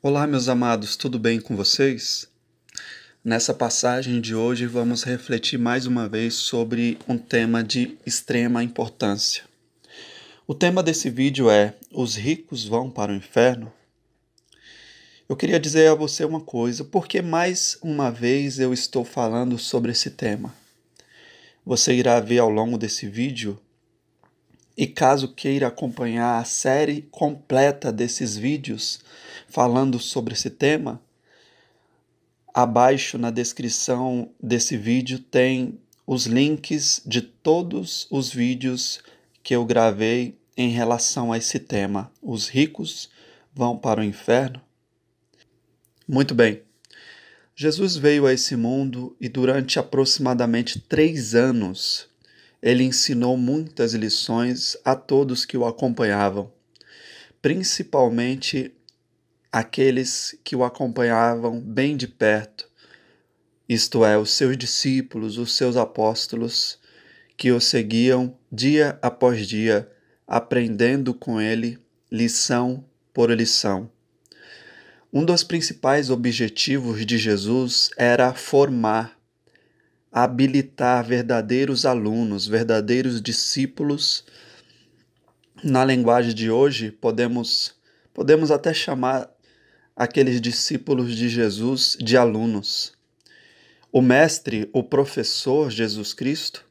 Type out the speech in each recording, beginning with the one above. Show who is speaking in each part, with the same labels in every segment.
Speaker 1: Olá, meus amados, tudo bem com vocês? Nessa passagem de hoje, vamos refletir mais uma vez sobre um tema de extrema importância. O tema desse vídeo é: Os ricos vão para o inferno? Eu queria dizer a você uma coisa, porque mais uma vez eu estou falando sobre esse tema. Você irá ver ao longo desse vídeo, e caso queira acompanhar a série completa desses vídeos falando sobre esse tema, abaixo na descrição desse vídeo tem os links de todos os vídeos que eu gravei em relação a esse tema. Os ricos vão para o inferno? Muito bem. Jesus veio a esse mundo e durante aproximadamente 3 anos ele ensinou muitas lições a todos que o acompanhavam, principalmente aqueles que o acompanhavam bem de perto, isto é, os seus discípulos, os seus apóstolos, que o seguiam dia após dia, aprendendo com ele lição por lição. Um dos principais objetivos de Jesus era formar, habilitar verdadeiros alunos, verdadeiros discípulos. Na linguagem de hoje, podemos até chamar aqueles discípulos de Jesus de alunos. O mestre, o professor Jesus Cristo,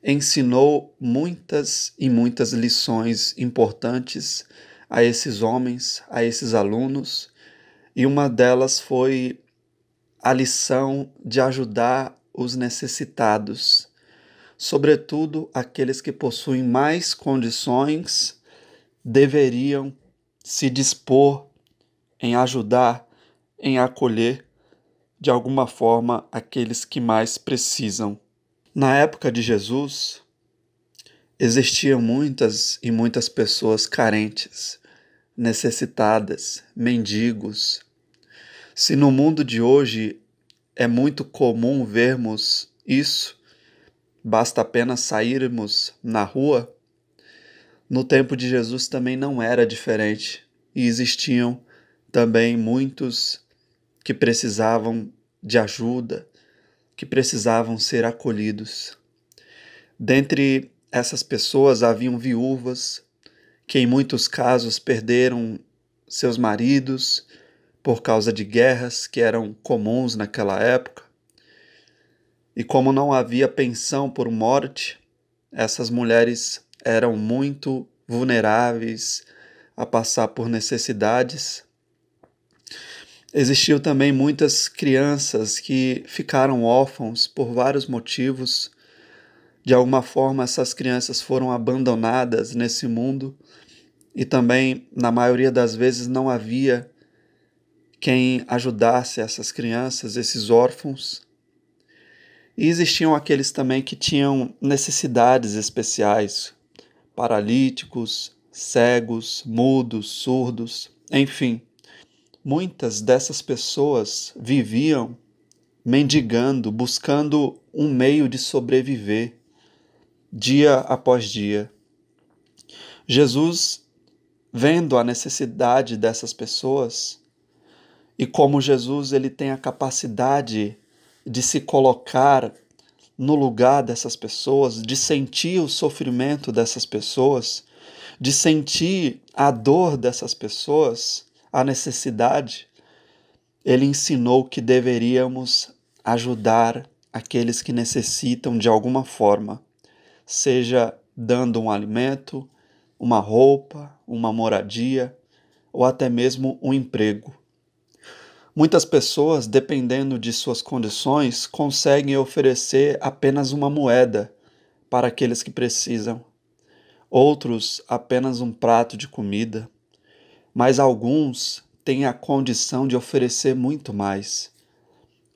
Speaker 1: ensinou muitas e muitas lições importantes a esses homens, a esses alunos, e uma delas foi a lição de ajudar os necessitados, sobretudo aqueles que possuem mais condições, deveriam se dispor em ajudar, em acolher de alguma forma aqueles que mais precisam. Na época de Jesus, existiam muitas e muitas pessoas carentes, necessitadas, mendigos. Se no mundo de hoje é muito comum vermos isso, basta apenas sairmos na rua, no tempo de Jesus também não era diferente e existiam também muitos que precisavam de ajuda, que precisavam ser acolhidos. Dentre essas pessoas haviam viúvas que em muitos casos perderam seus maridos por causa de guerras que eram comuns naquela época. E como não havia pensão por morte, essas mulheres eram muito vulneráveis a passar por necessidades. Existiam também muitas crianças que ficaram órfãos por vários motivos. De alguma forma, essas crianças foram abandonadas nesse mundo e também, na maioria das vezes, não havia quem ajudasse essas crianças, esses órfãos. E existiam aqueles também que tinham necessidades especiais, paralíticos, cegos, mudos, surdos, enfim. Muitas dessas pessoas viviam mendigando, buscando um meio de sobreviver dia após dia. Jesus, vendo a necessidade dessas pessoas, e como Jesus ele tem a capacidade de se colocar no lugar dessas pessoas, de sentir o sofrimento dessas pessoas, de sentir a dor dessas pessoas, a necessidade, ele ensinou que deveríamos ajudar aqueles que necessitam de alguma forma, seja dando um alimento, uma roupa, uma moradia ou até mesmo um emprego. Muitas pessoas, dependendo de suas condições, conseguem oferecer apenas uma moeda para aqueles que precisam. Outros, apenas um prato de comida. Mas alguns têm a condição de oferecer muito mais.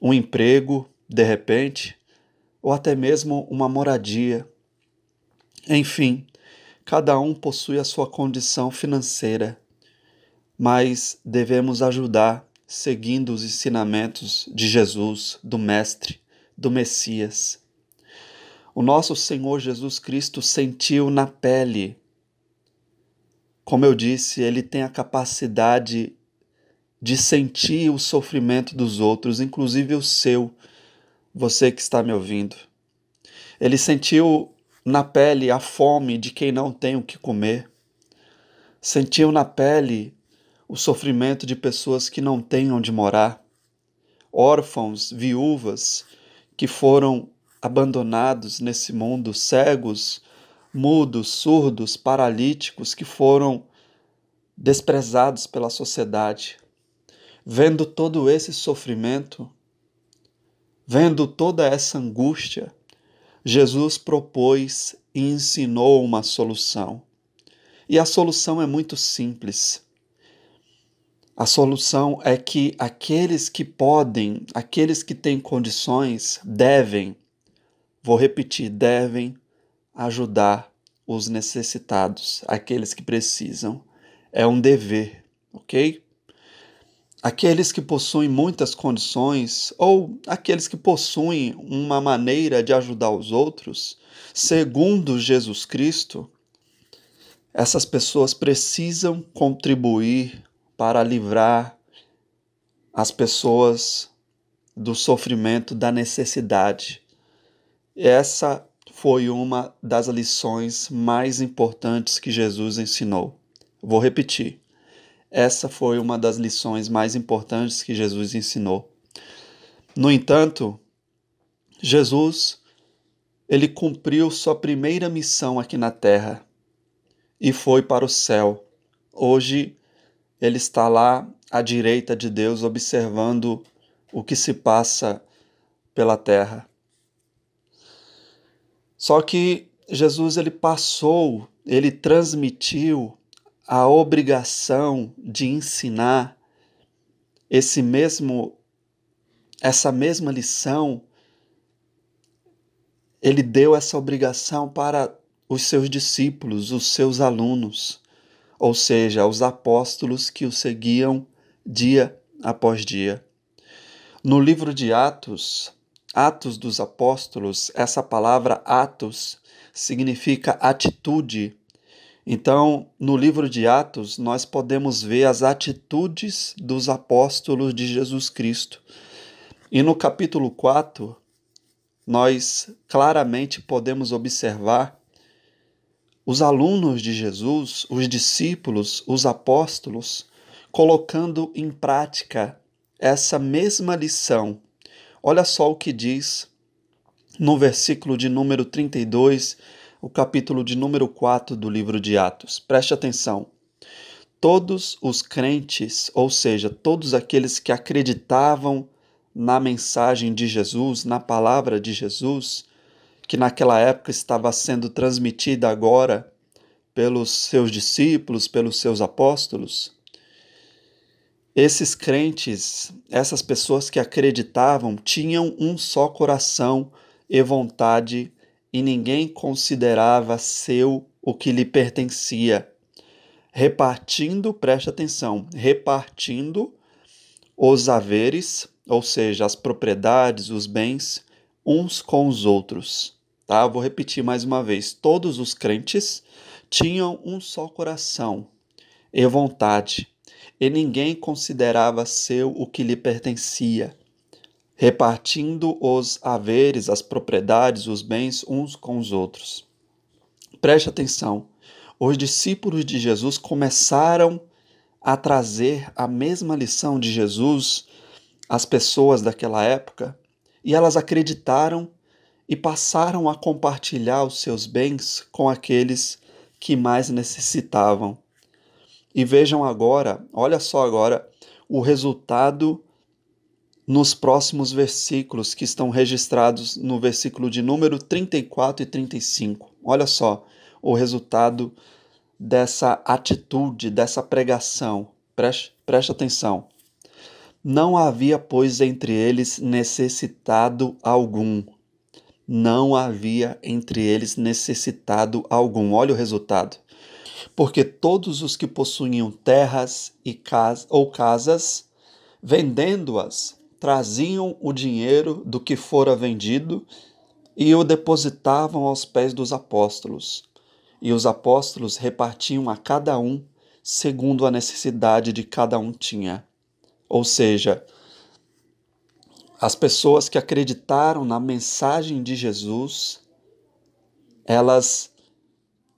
Speaker 1: Um emprego, de repente, ou até mesmo uma moradia. Enfim, cada um possui a sua condição financeira, mas devemos ajudar seguindo os ensinamentos de Jesus, do Mestre, do Messias. O nosso Senhor Jesus Cristo sentiu na pele. Como eu disse, ele tem a capacidade de sentir o sofrimento dos outros, inclusive o seu, você que está me ouvindo. Ele sentiu na pele a fome de quem não tem o que comer. Sentiu na pele o sofrimento de pessoas que não têm onde morar. Órfãos, viúvas que foram abandonados nesse mundo, cegos, mudos, surdos, paralíticos que foram desprezados pela sociedade. Vendo todo esse sofrimento, vendo toda essa angústia, Jesus propôs e ensinou uma solução. E a solução é muito simples. A solução é que aqueles que podem, aqueles que têm condições, devem, vou repetir, devem ajudar os necessitados, aqueles que precisam. É um dever, ok? Aqueles que possuem muitas condições ou aqueles que possuem uma maneira de ajudar os outros, segundo Jesus Cristo, essas pessoas precisam contribuir para livrar as pessoas do sofrimento, da necessidade. Essa foi uma das lições mais importantes que Jesus ensinou. Vou repetir. Essa foi uma das lições mais importantes que Jesus ensinou. No entanto, Jesus, ele cumpriu sua primeira missão aqui na terra e foi para o céu. Hoje, ele está lá à direita de Deus, observando o que se passa pela terra. Só que Jesus, ele transmitiu a obrigação de ensinar essa mesma lição. Ele deu essa obrigação para os seus discípulos, os seus alunos, ou seja, os apóstolos que o seguiam dia após dia. No livro de Atos, Atos dos Apóstolos, essa palavra Atos significa atitude. Então, no livro de Atos, nós podemos ver as atitudes dos apóstolos de Jesus Cristo. E no capítulo 4, nós claramente podemos observar os alunos de Jesus, os discípulos, os apóstolos, colocando em prática essa mesma lição. Olha só o que diz no versículo de número 32, o capítulo de número 4 do livro de Atos. Preste atenção. Todos os crentes, ou seja, todos aqueles que acreditavam na mensagem de Jesus, na palavra de Jesus, que naquela época estava sendo transmitida agora pelos seus discípulos, pelos seus apóstolos, esses crentes, essas pessoas que acreditavam, tinham um só coração e vontade, e ninguém considerava seu o que lhe pertencia, repartindo, preste atenção, repartindo os haveres, ou seja, as propriedades, os bens, uns com os outros. Tá? Eu vou repetir mais uma vez. Todos os crentes tinham um só coração e vontade, e ninguém considerava seu o que lhe pertencia, repartindo os haveres, as propriedades, os bens uns com os outros. Preste atenção, os discípulos de Jesus começaram a trazer a mesma lição de Jesus às pessoas daquela época, e elas acreditaram e passaram a compartilhar os seus bens com aqueles que mais necessitavam. E vejam agora, olha só agora, o resultado nos próximos versículos que estão registrados no versículo de número 34 e 35. Olha só o resultado dessa atitude, dessa pregação. Preste atenção. Não havia, pois, entre eles necessitado algum. Não havia entre eles necessitado algum. Olha o resultado. Porque todos os que possuíam terras ou casas, vendendo-as, traziam o dinheiro do que fora vendido e o depositavam aos pés dos apóstolos. E os apóstolos repartiam a cada um segundo a necessidade de cada um tinha. Ou seja, as pessoas que acreditaram na mensagem de Jesus, elas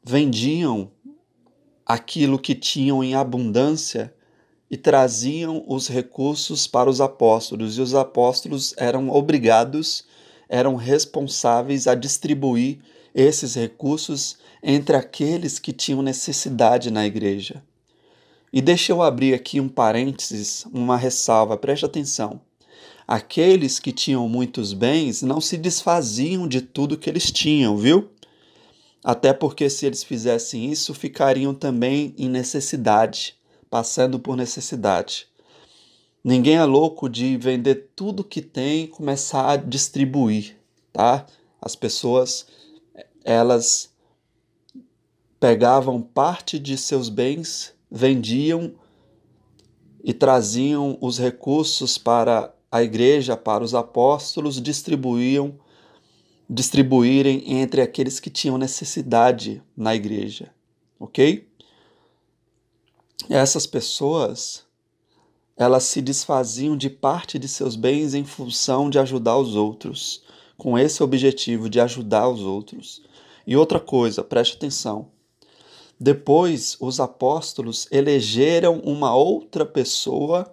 Speaker 1: vendiam aquilo que tinham em abundância e traziam os recursos para os apóstolos, e os apóstolos eram obrigados, eram responsáveis a distribuir esses recursos entre aqueles que tinham necessidade na igreja. E deixa eu abrir aqui um parênteses, uma ressalva, preste atenção. Aqueles que tinham muitos bens não se desfaziam de tudo que eles tinham, viu? Até porque se eles fizessem isso, ficariam também em necessidade, passando por necessidade. Ninguém é louco de vender tudo que tem e começar a distribuir, tá? As pessoas, elas pegavam parte de seus bens, vendiam e traziam os recursos para a igreja, para os apóstolos, distribuírem entre aqueles que tinham necessidade na igreja, ok? Essas pessoas, elas se desfaziam de parte de seus bens em função de ajudar os outros, com esse objetivo de ajudar os outros. E outra coisa, preste atenção. Depois, os apóstolos elegeram uma outra pessoa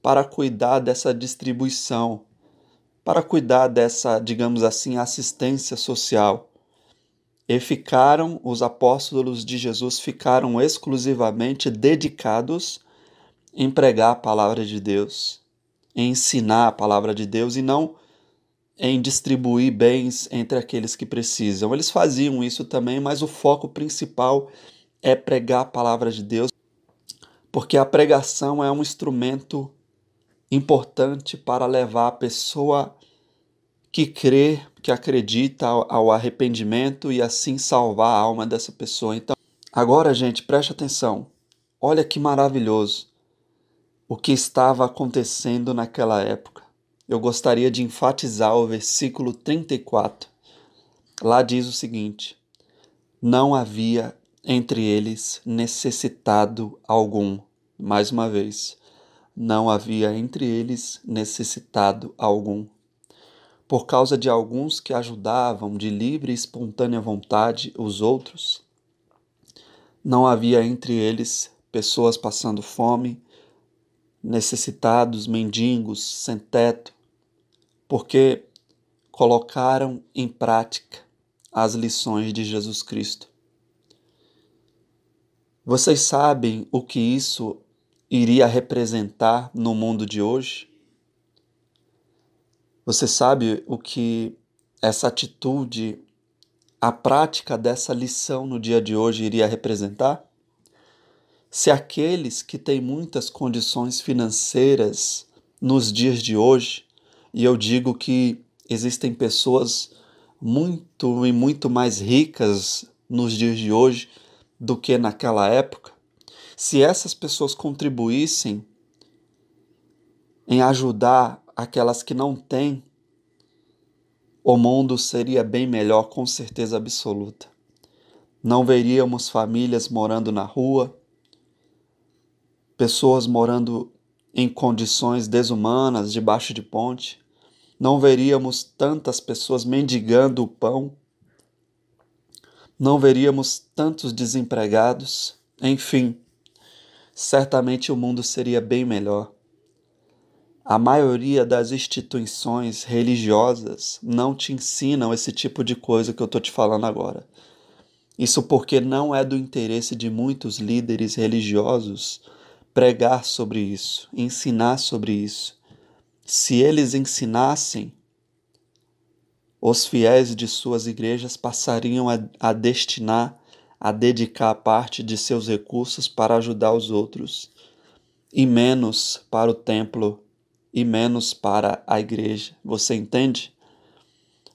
Speaker 1: para cuidar dessa distribuição, para cuidar dessa, digamos assim, assistência social. E os apóstolos de Jesus ficaram exclusivamente dedicados em pregar a palavra de Deus, em ensinar a palavra de Deus e não em distribuir bens entre aqueles que precisam. Eles faziam isso também, mas o foco principal é pregar a palavra de Deus, porque a pregação é um instrumento importante para levar a pessoa que crê, que acredita ao arrependimento e assim salvar a alma dessa pessoa. Então, agora, gente, preste atenção. Olha que maravilhoso o que estava acontecendo naquela época. Eu gostaria de enfatizar o versículo 34. Lá diz o seguinte: não havia entre eles necessitado algum. Mais uma vez, não havia entre eles necessitado algum. Por causa de alguns que ajudavam de livre e espontânea vontade os outros, não havia entre eles pessoas passando fome, necessitados, mendigos, sem teto, porque colocaram em prática as lições de Jesus Cristo. Vocês sabem o que isso iria representar no mundo de hoje? Você sabe o que essa atitude, a prática dessa lição no dia de hoje iria representar? Se aqueles que têm muitas condições financeiras nos dias de hoje, e eu digo que existem pessoas muito mais ricas nos dias de hoje do que naquela época, se essas pessoas contribuíssem em ajudar aquelas que não têm, o mundo seria bem melhor, com certeza absoluta. Não veríamos famílias morando na rua, pessoas morando em condições desumanas debaixo de ponte. Não veríamos tantas pessoas mendigando o pão. Não veríamos tantos desempregados. Enfim, certamente o mundo seria bem melhor. A maioria das instituições religiosas não te ensinam esse tipo de coisa que eu estou te falando agora. Isso porque não é do interesse de muitos líderes religiosos pregar sobre isso, ensinar sobre isso. Se eles ensinassem, os fiéis de suas igrejas passariam a destinar, a dedicar parte de seus recursos para ajudar os outros, e menos para o templo, e menos para a igreja. Você entende?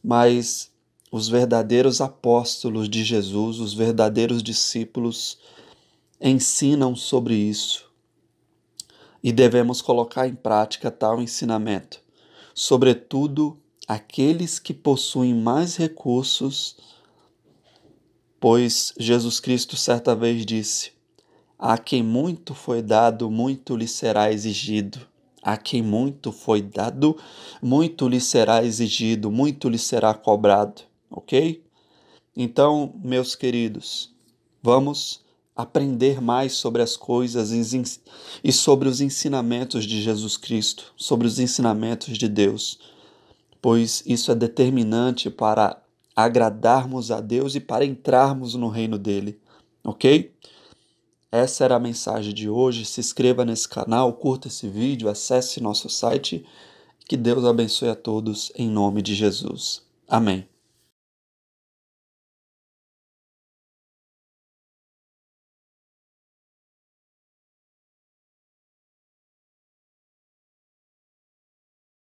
Speaker 1: Mas os verdadeiros apóstolos de Jesus, os verdadeiros discípulos, ensinam sobre isso. E devemos colocar em prática tal ensinamento. Sobretudo, aqueles que possuem mais recursos, pois Jesus Cristo certa vez disse: a quem muito foi dado, muito lhe será exigido. A quem muito foi dado, muito lhe será exigido, muito lhe será cobrado, ok? Então, meus queridos, vamos aprender mais sobre as coisas e sobre os ensinamentos de Jesus Cristo, sobre os ensinamentos de Deus, pois isso é determinante para agradarmos a Deus e para entrarmos no reino dele, ok? Essa era a mensagem de hoje. Se inscreva nesse canal, curta esse vídeo, acesse nosso site. Que Deus abençoe a todos em nome de Jesus. Amém.